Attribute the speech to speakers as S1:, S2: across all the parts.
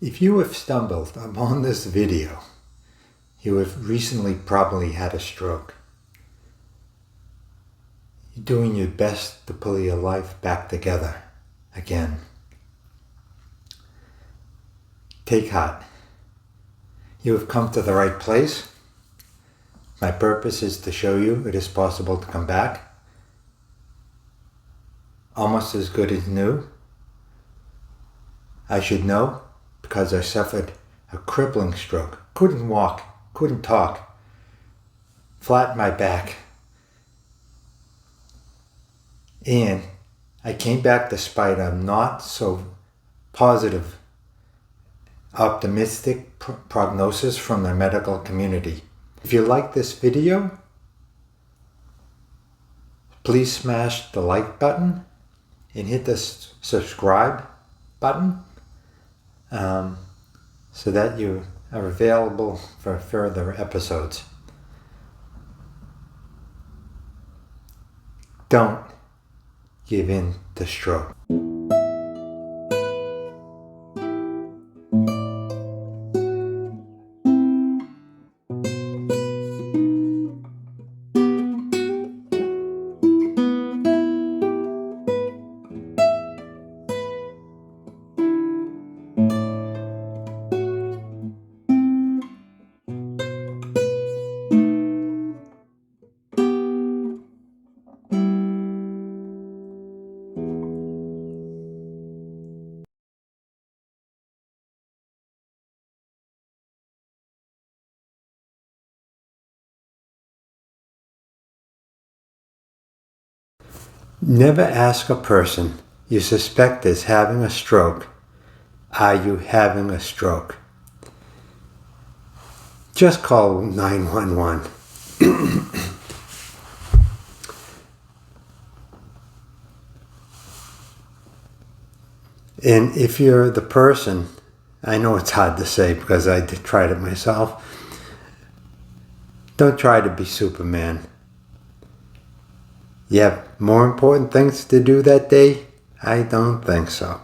S1: If you have stumbled upon this video, you have recently probably had a stroke. You're doing your best to pull your life back together again. Take heart. You have come to the right place. My purpose is to show you it is possible to come back. Almost as good as new. I should know because I suffered a crippling stroke. Couldn't walk, couldn't talk. Flat my back. And I came back despite a not so positive, optimistic prognosis from the medical community. If you like this video, please smash the like button and hit the subscribe button so that you are available for further episodes. Don't give in to stroke. Never ask a person you suspect is having a stroke, "Are you having a stroke?" Just call 911. And if you're the person, I know it's hard to say because I tried it myself, don't try to be Superman. You have more important things to do that day? I don't think so.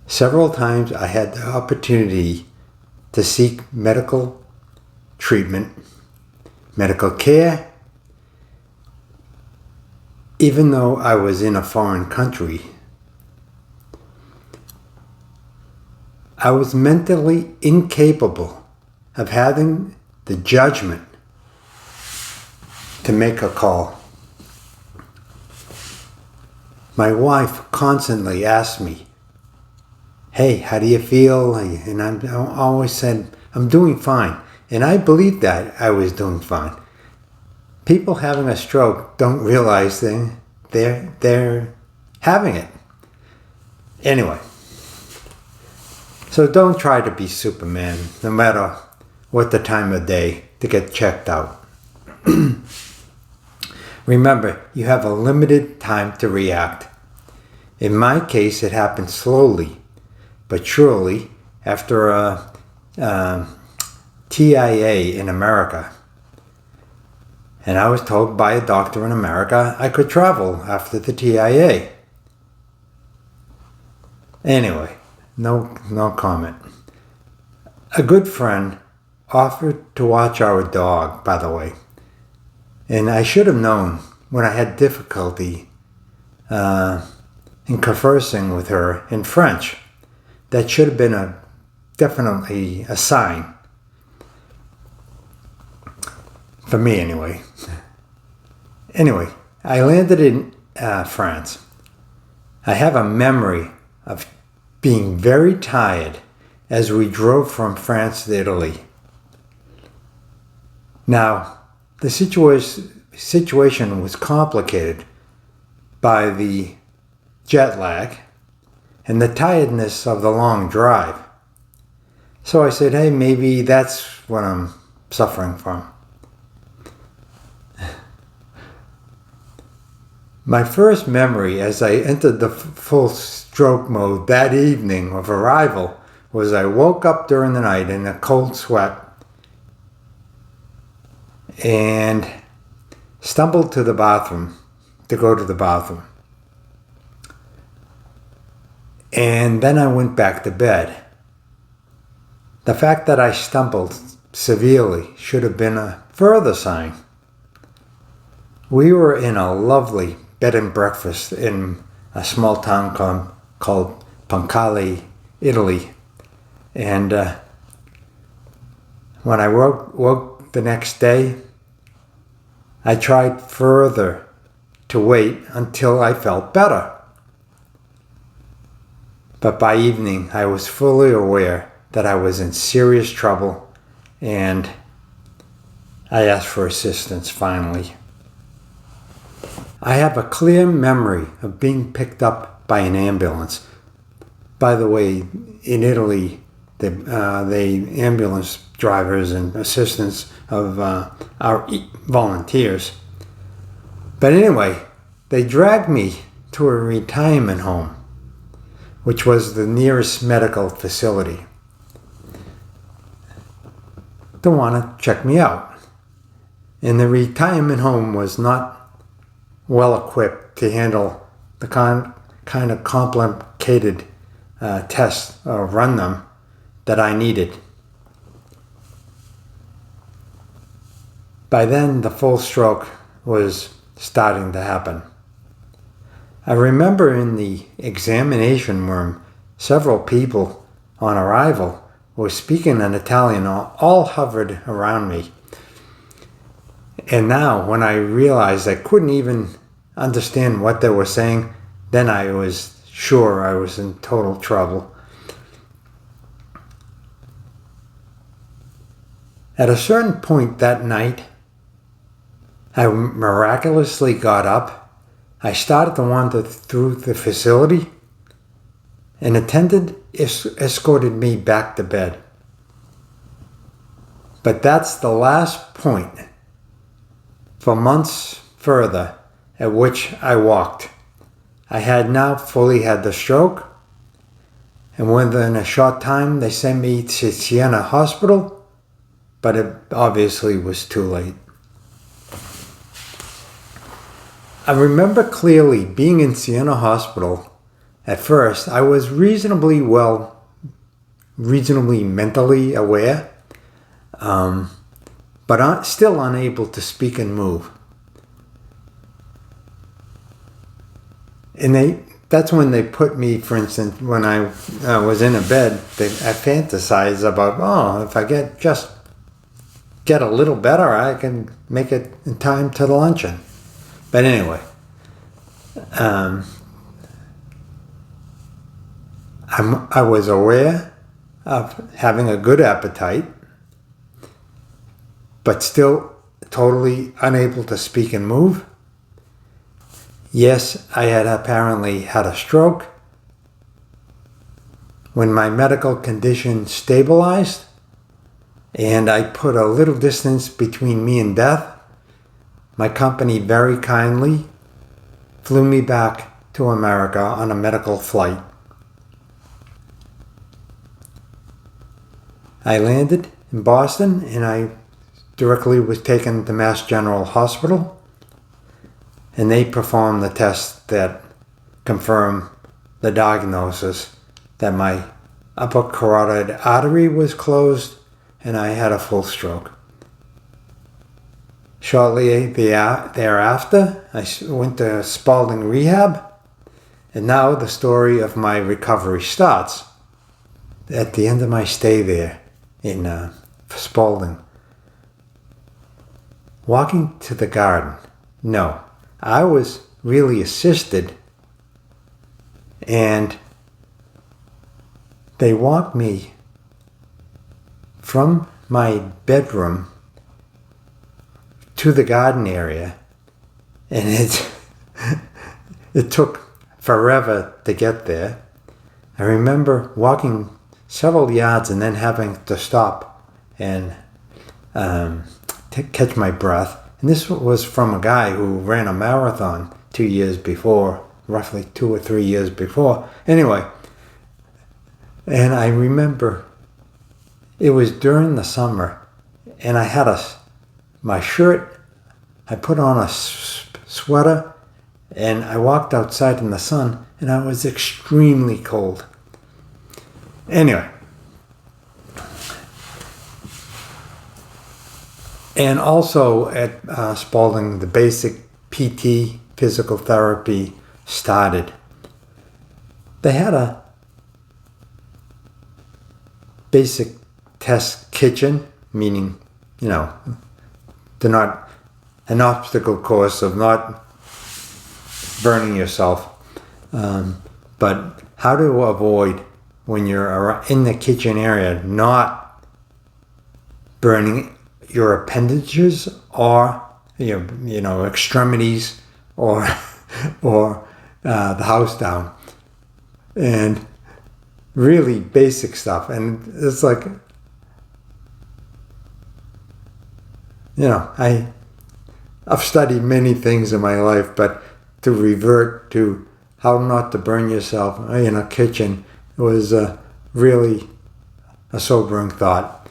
S1: Several times I had the opportunity to seek medical treatment, medical care, even though I was in a foreign country. I was mentally incapable of having the judgment to make a call. My wife constantly asked me, "Hey, how do you feel?" And I always said, "I'm doing fine." And I believed that I was doing fine. People having a stroke don't realize they're having it. Anyway, so don't try to be Superman, no matter what the time of day, to get checked out. Remember, you have a limited time to react. In my case, it happened slowly, but surely after a TIA in America. And I was told by a doctor in America I could travel after the TIA. Anyway, no comment. A good friend offered to watch our dog, by the way. And I should have known when I had difficulty in conversing with her in French. That should have been definitely a sign. For me, anyway. Anyway, I landed in France. I have a memory of being very tired as we drove from France to Italy. Now, the situation was complicated by the jet lag and the tiredness of the long drive. So I said, hey, maybe that's what I'm suffering from. My first memory as I entered the full stroke mode that evening of arrival was I woke up during the night in a cold sweat and stumbled to the bathroom to go to the bathroom. And then I went back to bed. The fact that I stumbled severely should have been a further sign. We were in a lovely bed and breakfast in a small town called Pancale, Italy. And when I woke the next day, I tried further to wait until I felt better. But by evening, I was fully aware that I was in serious trouble, and I asked for assistance finally. I have a clear memory of being picked up by an ambulance. By the way, in Italy, the ambulance drivers and assistants of our volunteers. But anyway, they dragged me to a retirement home, which was the nearest medical facility. They want to check me out. And the retirement home was not well equipped to handle the kind of complicated tests or run them that I needed. By then, the full stroke was starting to happen. I remember in the examination room, several people on arrival were speaking in Italian, all hovered around me. And now, when I realized I couldn't even understand what they were saying, then I was sure I was in total trouble. At a certain point that night, I miraculously got up. I started to wander through the facility. An attendant escorted me back to bed. But that's the last point for months further at which I walked. I had now fully had the stroke, and within a short time they sent me to Siena Hospital, but it obviously was too late. I remember clearly being in Siena Hospital. At first, I was reasonably mentally aware, but still unable to speak and move. And that's when they put me, for instance, when I was in a bed, I fantasized about, if I get a little better, I can make it in time to the luncheon. But anyway, I was aware of having a good appetite, but still totally unable to speak and move. Yes, I had apparently had a stroke. When my medical condition stabilized and I put a little distance between me and death, my company very kindly flew me back to America on a medical flight. I landed in Boston and I directly was taken to Mass General Hospital, and they performed the test that confirmed the diagnosis that my upper carotid artery was closed and I had a full stroke. Shortly thereafter, I went to Spalding Rehab, and now the story of my recovery starts. At the end of my stay there in Spalding, walking to the garden, no, I was really assisted, and they walked me from my bedroom to the garden area, and it took forever to get there. I remember walking several yards and then having to stop and catch my breath. And this was from a guy who ran a marathon 2 years before, roughly 2 or 3 years before. Anyway, and I remember it was during the summer, and I had my shirt, I put on a sweater And I walked outside in the sun, and I was extremely cold. Anyway. And also at Spalding, the basic PT, physical therapy, started. They had a basic test kitchen, meaning, they're not an obstacle course of not burning yourself, but how to avoid, when you're in the kitchen area, not burning your appendages or extremities or the house down, and really basic stuff. And it's like, I've studied many things in my life, but to revert to how not to burn yourself in a kitchen was really a sobering thought.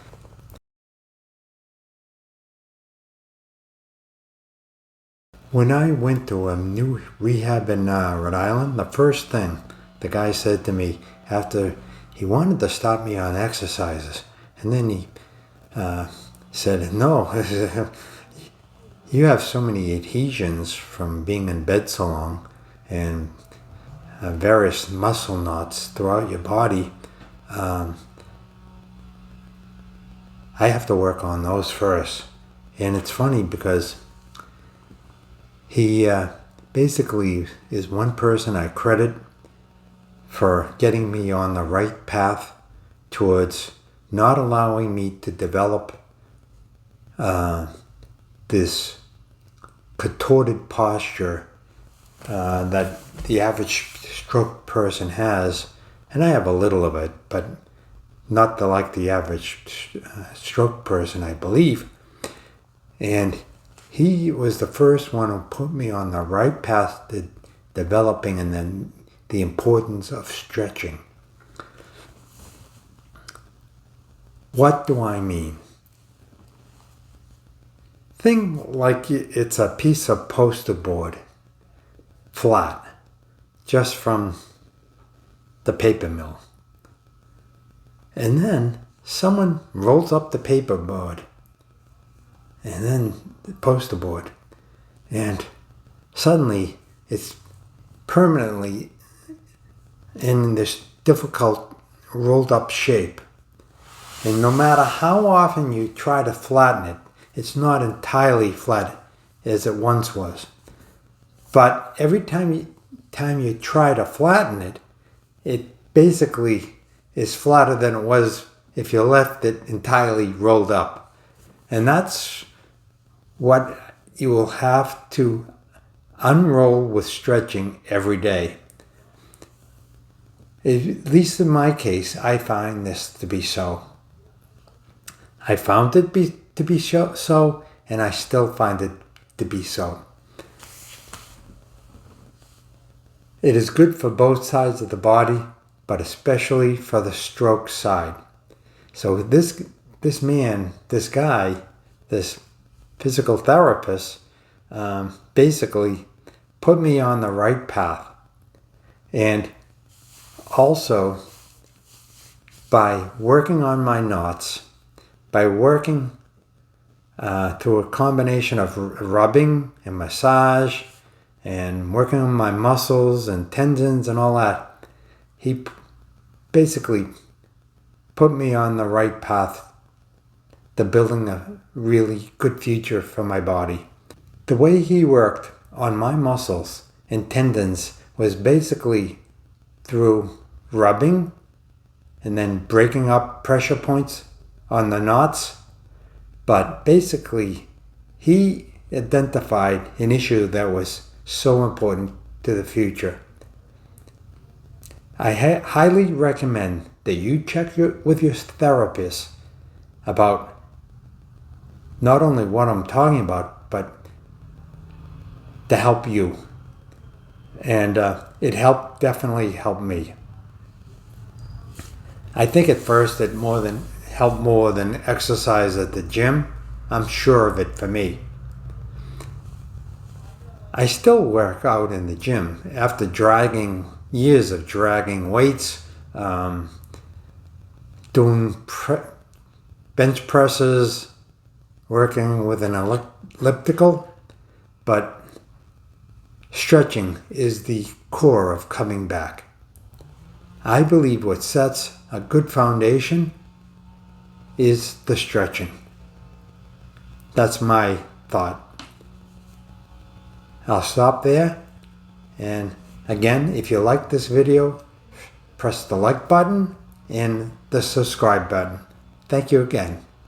S1: When I went to a new rehab in Rhode Island, the first thing the guy said to me after he wanted to stop me on exercises, and then he said, "No, you have so many adhesions from being in bed so long and various muscle knots throughout your body. I have to work on those first." And it's funny because he basically is one person I credit for getting me on the right path towards not allowing me to develop this contorted posture that the average stroke person has. And I have a little of it, but not like the average stroke person, I believe. And he was the first one who put me on the right path to developing, and then the importance of stretching. What do I mean? Think like it's a piece of poster board, flat, just from the paper mill. And then someone rolls up the paper board, and then the poster board, and suddenly it's permanently in this difficult rolled up shape. And no matter how often you try to flatten it, it's not entirely flat as it once was. But every time you try to flatten it, it basically is flatter than it was if you left it entirely rolled up. And that's what you will have to unroll with stretching every day. At least in my case, I find this to be so. I found it to be so, and I still find it to be so. It is good for both sides of the body, but especially for the stroke side. So this guy, this physical therapist, basically put me on the right path. And also, by working on my knots, by working through a combination of rubbing and massage and working on my muscles and tendons and all that, he basically put me on the right path to building a really good future for my body. The way he worked on my muscles and tendons was basically through rubbing and then breaking up pressure points on the knots. But basically, he identified an issue that was so important to the future. I highly recommend that you check with your therapist about not only what I'm talking about, but to help you. And it definitely helped me. I think at first it helped more than exercise at the gym. I'm sure of it for me. I still work out in the gym after years of dragging weights, doing bench presses, working with an elliptical, but stretching is the core of coming back. I believe what sets a good foundation is the stretching. That's my thought. I'll stop there. And again, if you like this video, press the like button and the subscribe button. Thank you again.